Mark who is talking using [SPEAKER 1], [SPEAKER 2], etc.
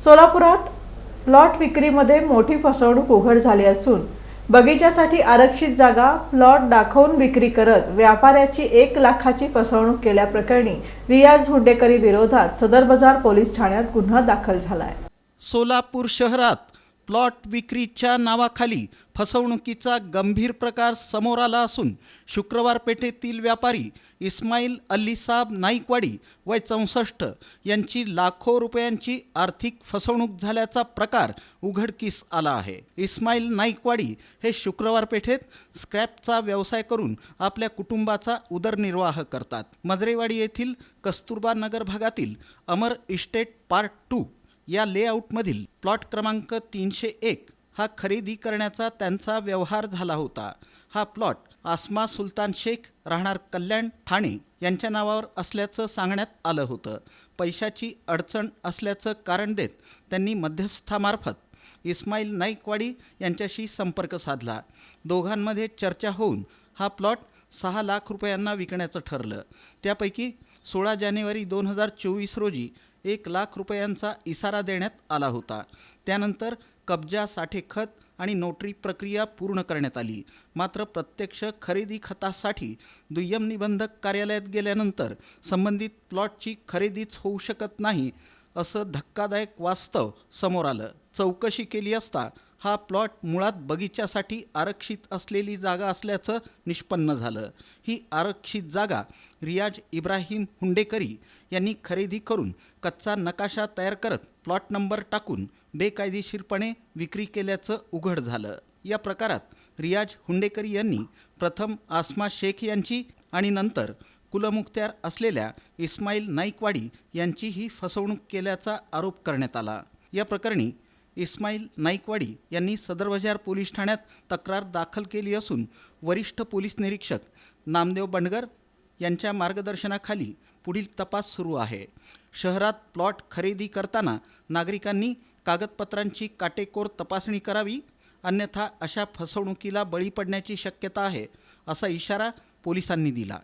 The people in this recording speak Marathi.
[SPEAKER 1] सोलापुरात प्लॉट विक्रीमध्ये मोठी फसवणूक उघड झाली असून बगीच्यासाठी आरक्षित जागा प्लॉट दाखवून विक्री करत व्यापाऱ्याची 1 लाखाची फसवणूक केल्याप्रकरणी रियाज हुंडेकरी विरोधात सदर बाजार पोलीस ठाण्यात गुन्हा दाखल झाला आहे।
[SPEAKER 2] सोलापूर शहरात प्लॉट विक्रीच्या नावाखाली फसवणुकीचा गंभीर प्रकार समोर आला असून शुक्रवार पेठेतील व्यापारी इस्माईल अल्लीसाब नाईकवाडी वय 64 यांची लाखो रुपयांची आर्थिक फसवणूक झाल्याचा प्रकार उघडकीस आला आहे। इस्माईल नाईकवाडी हे शुक्रवार पेठेत स्क्रॅपचा व्यवसाय करून आपल्या कुटुंबाचा उदरनिर्वाह करतात। मजरेवाडी येथील कस्तुरबा नगर भागातील अमर इस्टेट पार्ट 2 या लेआउटमधील प्लॉट क्रमांक 301 हा खरेदी करण्याचा त्यांचा व्यवहार झाला होता। हा प्लॉट आसमा सुलतान शेख राहणार कल्याण ठाणे यांच्या नावावर असल्याचं सांगण्यात आलं होतं। पैशाची अडचण असल्याचं कारण देत त्यांनी मध्यस्थामार्फत इस्माईल नाईकवाडी यांच्याशी संपर्क साधला। दोघांमध्ये चर्चा होऊन हा प्लॉट 6 लाख रुपयांना विकण्याचं ठरलं। त्यापैकी 16 जानेवारी 2024 रोजी 1 लाख रुपयांचा इशारा देण्यात आला होता। त्यानंतर कब्जा, साठेखत आणि नोटरी प्रक्रिया पूर्ण करण्यात आली। मात्र प्रत्यक्ष खरेदी खतासाठी दुय्यम निबंधक कार्यालयात गेल्यानंतर संबंधित प्लॉटची खरेदीच होऊ शकत नाही असं धक्कादायक वास्तव समोर आलं। चौकशी केली असता हा प्लॉट मुळात बगीच्यासाठी आरक्षित असलेली जागा असल्याचं निष्पन्न झालं। ही आरक्षित जागा रियाज इब्राहिम हुंडेकरी यांनी खरेदी करून कच्चा नकाशा तयार करत प्लॉट नंबर टाकून बेकायदेशीरपणे विक्री केल्याचं उघड झालं। या प्रकारात रियाज हुंडेकरी यांनी प्रथम आसमा शेख यांची आणि नंतर कुलमुख्तार असलेल्या इस्माईल नाईकवाडी यांचीही फसवणूक केल्याचा आरोप करण्यात आला। या प्रकरणी इस्माईल नाईकवाडी यांनी सदर बाजार पोलीस ठाण्यात तक्रार दाखल केली असून वरिष्ठ पोलीस निरीक्षक नामदेव बंडगर यांच्या मार्गदर्शनाखाली पुढील तपास सुरू आहे। शहरात प्लॉट खरेदी करताना नागरिकांनी कागदपत्रांची काटेकोर तपासणी करावी, अन्यथा अशा फसवणुकीला बळी पडण्याची शक्यता आहे असा इशारा पोलिसांनी दिला।